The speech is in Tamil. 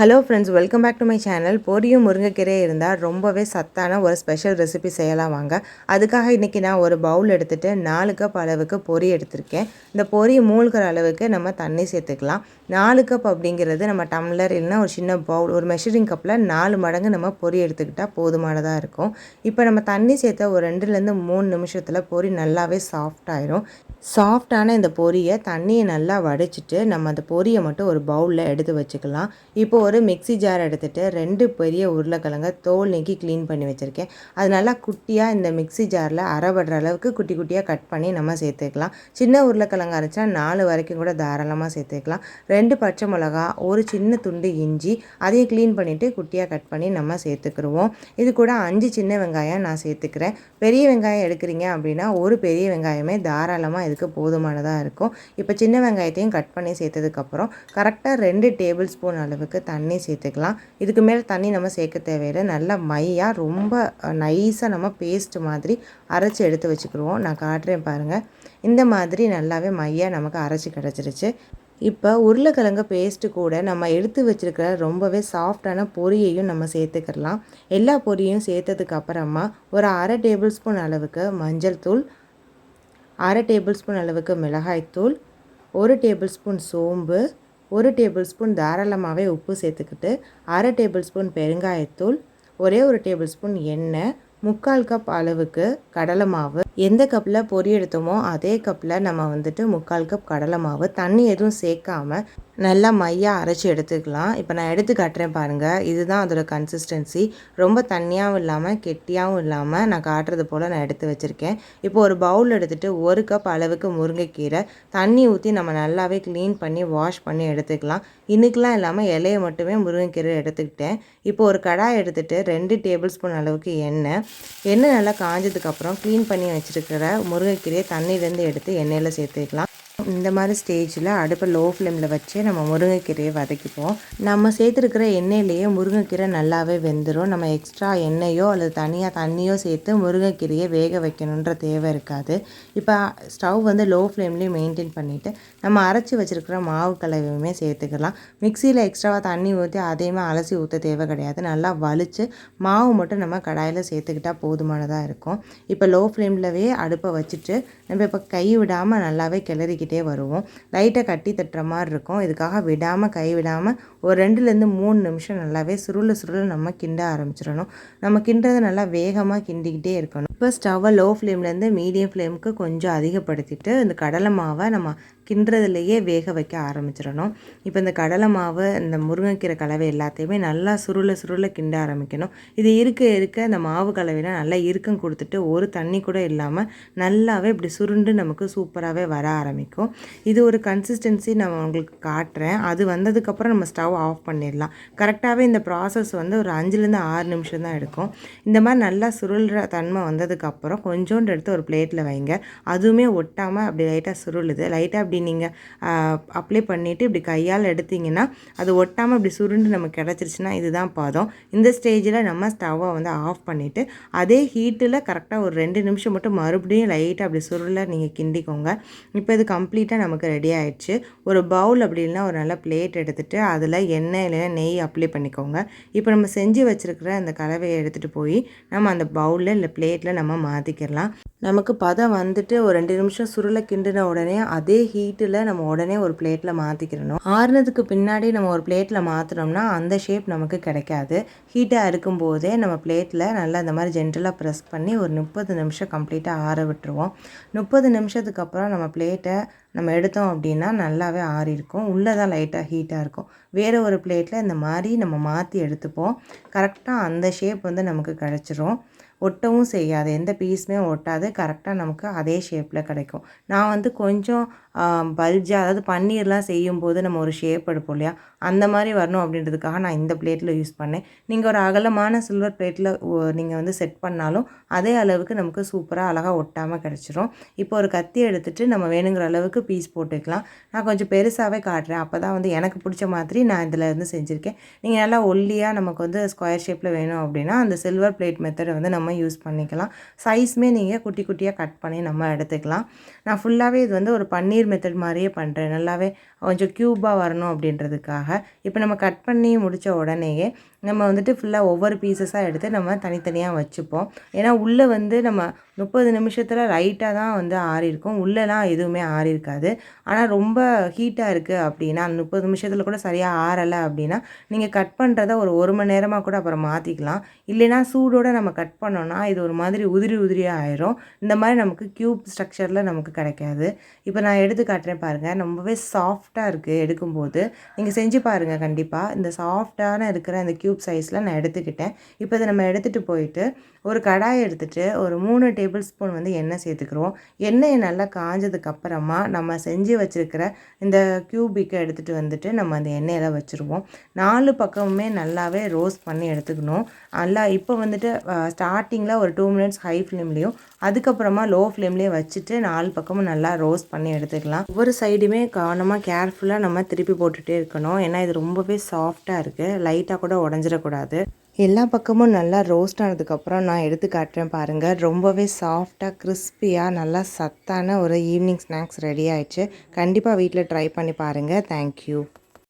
Hello friends, welcome back to my channel. பொரியும் முருங்கைக்கீரை இருந்தால் ரொம்பவே சத்தான ஒரு ஸ்பெஷல் ரெசிபி செய்யலாம் வாங்க. அதுக்காக இன்றைக்கி நான் ஒரு பவுல் எடுத்துகிட்டு 4 கப் அளவுக்கு பொரி எடுத்திருக்கேன். இந்த பொரி மூழ்கிற அளவுக்கு நம்ம தண்ணி சேர்த்துக்கலாம். 4 கப் அப்படிங்கிறது நம்ம டம்ளர் இல்லைன்னா ஒரு சின்ன பவுல், ஒரு மெஷரிங் கப்பில் 4 மடங்கு நம்ம பொரி எடுத்துக்கிட்டால் போதுமானதாக இருக்கும். இப்போ நம்ம தண்ணி சேர்த்த ஒரு 2லேருந்து 3 நிமிஷத்தில் பொரி நல்லாவே சாஃப்டாயிரும். சாஃப்டான இந்த பொரியை தண்ணியை நல்லா வடிச்சிட்டு நம்ம அந்த பொரியை மட்டும் ஒரு பவுலில் எடுத்து வச்சுக்கலாம். இப்போ ஒரு மிக்ஸி ஜார் எடுத்துகிட்டு 2 பெரிய உருளைக்கிழங்க தோல் நீக்கி க்ளீன் பண்ணி வச்சுருக்கேன். அது நல்லா குட்டியாக இந்த மிக்ஸி ஜாரில் அரைபடுற அளவுக்கு குட்டி குட்டியாக கட் பண்ணி நம்ம சேர்த்துக்கலாம். சின்ன உருளைக்கிழங்கு அரைச்சா 4 வரைக்கும் கூட தாராளமாக சேர்த்துக்கலாம். 2 பச்சை மிளகா, ஒரு சின்ன துண்டு இஞ்சி, அதையும் க்ளீன் பண்ணிவிட்டு குட்டியாக கட் பண்ணி நம்ம சேர்த்துக்கிடுவோம். இது கூட 5 சின்ன வெங்காயம் நான் சேர்த்துக்கிறேன். பெரிய வெங்காயம் எடுக்கிறீங்க அப்படின்னா ஒரு பெரிய வெங்காயமே தாராளமாக இதுக்கு போதுமானதாக இருக்கும். இப்போ சின்ன வெங்காயத்தையும் கட் பண்ணி சேர்த்ததுக்கப்புறம் கரெக்டாக 2 டேபிள் ஸ்பூன் அளவுக்கு தண்ணி சேர்த்துக்கலாம். இதுக்கு மேலே தண்ணி நம்ம சேர்க்க தேவையில்லை. நல்லா மையாக ரொம்ப நைஸாக நம்ம பேஸ்ட் மாதிரி அரைச்சி எடுத்து வச்சுக்கிடுவோம். நான் காட்டுறேன் பாருங்கள். இந்த மாதிரி நல்லாவே மையாக நமக்கு அரைச்சி கிடச்சிருச்சு. இப்போ உருளைக்கிழங்கு பேஸ்ட்டு கூட நம்ம எடுத்து வச்சுருக்கிற ரொம்பவே சாஃப்டான பொரியையும் நம்ம சேர்த்துக்கிடலாம். எல்லா பொரியும் சேர்த்ததுக்கு அப்புறமா ஒரு 1/2 டேபிள் ஸ்பூன் அளவுக்கு மஞ்சள் தூள், 1/2 டேபிள் ஸ்பூன் அளவுக்கு மிளகாய்த்தூள், 1 டேபிள் ஸ்பூன் சோம்பு, 1 டேபிள் ஸ்பூன் தாராளமாகவே உப்பு சேர்த்துக்கிட்டு 1/2 டேபிள் ஸ்பூன் பெருங்காயத்தூள், ஒரே 1 டேபிள் ஸ்பூன் எண்ணெய், 3/4 கப் அளவுக்கு கடலை மாவு. எந்த கப்பில் பொரி எடுத்தோமோ அதே கப்பில் நம்ம 3/4 கப் கடலை மாவு தண்ணி எதுவும் சேர்க்காமல் நல்லா மையாக அரைச்சி எடுத்துக்கலாம். இப்போ நான் எடுத்து காட்டுறேன் பாருங்கள். இதுதான் அதோட கன்சிஸ்டன்சி. ரொம்ப தண்ணியாகவும் இல்லாமல் கெட்டியாகவும் இல்லாமல் நான் காட்டுறது போல் நான் எடுத்து வச்சுருக்கேன். இப்போ ஒரு பவுல் எடுத்துகிட்டு 1 கப் அளவுக்கு முருங்கைக்கீரை தண்ணி ஊற்றி நம்ம நல்லாவே க்ளீன் பண்ணி வாஷ் பண்ணி எடுத்துக்கலாம். இன்னுக்கெலாம் இல்லாமல் இலையை மட்டுமே முருங்கைக்கீரை எடுத்துக்கிட்டேன். இப்போ ஒரு கடாய் எடுத்துகிட்டு 2 டேபிள் ஸ்பூன் அளவுக்கு எண்ணெய் நல்லா காஞ்சதுக்கப்புறம் க்ளீன் பண்ணி வச்சுருக்கிற முருங்கைக்கீரையை தண்ணியிலேருந்து எடுத்து எண்ணெயில் சேர்த்துக்கலாம். இந்த மாதிரி ஸ்டேஜில் அடுப்பை லோ ஃப்ளேமில் வச்சு நம்ம முருங்கைக்கீரையை வதக்கிப்போம். நம்ம சேர்த்துருக்கிற எண்ணெயிலேயே முருங்கைக்கீரை நல்லாவே வெந்துடும். நம்ம எக்ஸ்ட்ரா எண்ணெயோ அல்லது தனியாக தண்ணியோ சேர்த்து முருங்கைக்கீரையை வேக வைக்கணுன்ற தேவை இருக்காது. இப்போ ஸ்டவ் லோ ஃப்ளேம்லேயும் மெயின்டைன் பண்ணிவிட்டு நம்ம அரைச்சி வச்சுருக்கிற மாவு கலவையுமே சேர்த்துக்கலாம். மிக்சியில் எக்ஸ்ட்ராவாக தண்ணி ஊற்றி அதையுமே அலசி ஊற்ற தேவை கிடையாது. நல்லா வலித்து மாவு மட்டும் நம்ம கடாயில் சேர்த்துக்கிட்டால் போதுமானதாக இருக்கும். இப்போ லோ ஃப்ளேம்லவே அடுப்பை வச்சுட்டு நம்ம இப்போ கை விடாமல் நல்லாவே கிளறிக்கிட்டே வருவோம். லைட்டாக கட்டி தட்டுற மாதிரி இருக்கும். இதுக்காக விடாமல் கை விடாமல் ஒரு 2லேருந்து 3 நிமிஷம் நல்லாவே சுருள நம்ம கிண்ட ஆரம்பிச்சிடணும். நம்ம கிண்டுறதை நல்லா வேகமாக கிண்டிக்கிட்டே இருக்கணும். இப்போ ஸ்டவ்வை லோ ஃப்ளேம்லேருந்து மீடியம் ஃப்ளேமுக்கு கொஞ்சம் அதிகப்படுத்திட்டு இந்த கடலை மாவை நம்ம கிண்டுறதுலையே வேக வைக்க ஆரம்பிச்சிடணும். இப்போ இந்த கடலை மாவு, இந்த முருங்கைக்கீரை கலவை எல்லாத்தையுமே நல்லா சுருள கிண்ட ஆரம்பிக்கணும். இது இருக்க இந்த மாவு கலவையில் நல்லா இறுக்கம் கொடுத்துட்டு ஒரு தண்ணி கூட இல்லாமல் நல்லாவே இப்படி சுருண்டு நமக்கு சூப்பராகவே வர ஆரம்பிக்கும். இது ஒரு கன்சிஸ்டன்சி நான் உங்களுக்கு காட்டுறேன். அது வந்ததுக்கப்புறம் நம்ம ஸ்டவ் ஆஃப் பண்ணிடலாம். கரெக்டாகவே இந்த ப்ராசஸ் ஒரு 5லேருந்து 6 நிமிஷம் தான் எடுக்கும். இந்த மாதிரி நல்லா சுருள்ற தன்மை வந்ததுக்கப்புறம் கொஞ்சோண்டு எடுத்து ஒரு பிளேட்டில் வைங்க. அதுவுமே ஒட்டாமல் அப்படி லைட்டாக சுருளுது. லைட்டாக அப்படி நீங்கள் அப்ளை பண்ணிவிட்டு இப்படி கையால் எடுத்திங்கன்னா அது ஒட்டாமல் இப்படி சுருண்டு நமக்கு கிடச்சிருச்சுன்னா இதுதான் பாதம். இந்த ஸ்டேஜில் நம்ம ஸ்டவ்வை ஆஃப் பண்ணிவிட்டு அதே ஹீட்டில் கரெக்டாக ஒரு 2 நிமிஷம் மட்டும் மறுபடியும் லைட்டாக அப்படி சுருள நீங்கள் கிண்டிக்கோங்க. இப்போ இது கம்ப்ளீட்டாக நமக்கு ரெடி ஆகிடுச்சு. ஒரு பவுல் அப்படி இல்லைனா ஒரு நல்ல பிளேட் எடுத்துகிட்டு அதில் எண்ணெய் இல்லைன்னா நெய் அப்ளை பண்ணிக்கோங்க. இப்போ நம்ம செஞ்சு வச்சுருக்கிற அந்த கலவையை எடுத்துகிட்டு போய் நம்ம அந்த பவுலில் இல்லை பிளேட்டில் நம்ம மாற்றிக்கிடலாம். நமக்கு பதம் ஒரு 2 நிமிஷம் சுருளை கிண்டின உடனே அதே ஹீட்டில் நம்ம உடனே ஒரு பிளேட்டில் மாற்றிக்கிடணும். ஆறுனதுக்கு பின்னாடி நம்ம ஒரு பிளேட்டில் மாற்றினோம்னா அந்த ஷேப் நமக்கு கிடைக்காது. ஹீட்டாக இருக்கும்போதே நம்ம பிளேட்டில் நல்லா இந்த மாதிரி ஜென்டலாக ப்ரெஸ் பண்ணி ஒரு 30 நிமிஷம் கம்ப்ளீட்டாக ஆற விட்டுருவோம். 30 நிமிஷத்துக்கு அப்புறம் நம்ம பிளேட்டை நம்ம எடுத்தோம் அப்படின்னா நல்லாவே ஆறியிருக்கும். உள்ளே தான் லைட்டாக ஹீட்டாக இருக்கும். வேறு ஒரு பிளேட்டில் இந்த மாதிரி நம்ம மாற்றி எடுத்துப்போம். கரெக்டாக அந்த ஷேப் நமக்கு கிடச்சிரும். ஒட்டவும் செய்யாது, எந்த பீஸுமே ஒட்டாது. கரெக்டாக நமக்கு அதே ஷேப்பில் கிடைக்கும். நான் கொஞ்சம் பல்ஜாக, அதாவது பன்னீர்லாம் செய்யும்போது நம்ம ஒரு ஷேப் எடுப்போம் இல்லையா, அந்த மாதிரி வரணும் அப்படின்றதுக்காக நான் இந்த பிளேட்டில் யூஸ் பண்ணேன். நீங்கள் ஒரு அகலமான சில்வர் பிளேட்டில் நீங்கள் செட் பண்ணாலும் அதே அளவுக்கு நமக்கு சூப்பராக அழகாக ஒட்டாமல் கிடச்சிரும். இப்போ ஒரு கத்தி எடுத்துகிட்டு நம்ம வேணுங்கிற அளவுக்கு பீஸ் போட்டுக்கலாம். நான் கொஞ்சம் பெருசாகவே காட்டுறேன். அப்போ தான் எனக்கு பிடிச்ச மாதிரி நான் இதில் செஞ்சுருக்கேன். நீங்கள் நல்லா ஒல்லியாக நமக்கு ஸ்கொயர் ஷேப்பில் வேணும் அப்படின்னா அந்த சில்வர் பிளேட் மெத்தடை நம்ம யூஸ் பண்ணிக்கலாம். சைஸுமே நீங்கள் குட்டி குட்டியாக கட் பண்ணி நம்ம எடுத்துக்கலாம். நான் ஃபுல்லாகவே இது ஒரு பன்னீர் பன்னீர் மெத்தட் மாதிரியே பண்ணுறேன். நல்லாவே கொஞ்சம் க்யூபாக வரணும் அப்படின்றதுக்காக. இப்போ நம்ம கட் பண்ணி முடித்த உடனேயே நம்ம வந்துட்டு ஃபுல்லாக ஒவ்வொரு பீசஸாக எடுத்து நம்ம தனித்தனியாக வச்சுப்போம். ஏன்னா உள்ளே வந்து நம்ம 30 நிமிஷத்தில் லைட்டாக தான் வந்து ஆறியிருக்கும். உள்ளெலாம் எதுவுமே ஆறியிருக்காது. ஆனால் ரொம்ப ஹீட்டாக இருக்குது அப்படின்னா, அந்த 30 நிமிஷத்தில் கூட சரியாக ஆறலை அப்படின்னா, நீங்கள் கட் பண்ணுறத ஒரு 1 மணி நேரமாக கூட அப்புறம் மாற்றிக்கலாம். இல்லைனா சூடோடு நம்ம கட் பண்ணோன்னா இது ஒரு மாதிரி உதிரி உதிரியாக ஆயிரும். இந்த மாதிரி நமக்கு க்யூப் ஸ்ட்ரக்சரில் நமக்கு கிடைக்காது. இப்போ நான் எடுத்து காட்டுறேன் பாருங்கள். ரொம்பவே சாஃப்டாக இருக்குது எடுக்கும்போது. நீங்கள் செஞ்சு பாருங்கள் கண்டிப்பாக. இந்த சாஃப்டான இருக்கிற இந்த க்யூப் சைஸில் நான் எடுத்துக்கிட்டேன். இப்போ இதை நம்ம எடுத்துகிட்டு போயிட்டு ஒரு கடாயை எடுத்துகிட்டு ஒரு 3 டேபிள் ஸ்பூன் வந்து எண்ணெய் சேர்த்துக்கிறோம். எண்ணெயை நல்லா காஞ்சதுக்கப்புறமா நம்ம செஞ்சு வச்சுருக்கிற இந்த க்யூபிக்கை எடுத்துகிட்டு வந்துட்டு நம்ம அந்த எண்ணெயில் வச்சுருவோம். 4 பக்கமுமே நல்லாவே ரோஸ்ட் பண்ணி எடுத்துக்கணும். நல்லா இப்போ வந்துட்டு ஸ்டார்டிங்கில் ஒரு 2 மினிட்ஸ் ஹை ஃப்ளேம்லேயும் அதுக்கப்புறமா லோ ஃப்ளேம்லேயே வச்சுட்டு 4 பக்கமும் நல்லா ரோஸ்ட் பண்ணி எடுத்துக்கலாம். ஒவ்வொரு சைடுமே கவனமாக கேர்ஃபுல்லாக நம்ம திருப்பி போட்டுகிட்டே இருக்கணும். ஏன்னா இது ரொம்பவே சாஃப்டாக இருக்குது. லைட்டாக கூட உடஞ்சிடக்கூடாது. எல்லா பக்கமும் நல்லா ரோஸ்ட் ஆனதுக்கப்புறம் நான் எடுத்து காட்டுறேன் பாருங்கள். ரொம்பவே சாஃப்டாக கிறிஸ்பியாக நல்லா சத்தான ஒரு ஈவினிங் ஸ்நாக்ஸ் ரெடி ஆயிடுச்சு. கண்டிப்பாக வீட்டில் ட்ரை பண்ணி பாருங்கள். தேங்க்யூ.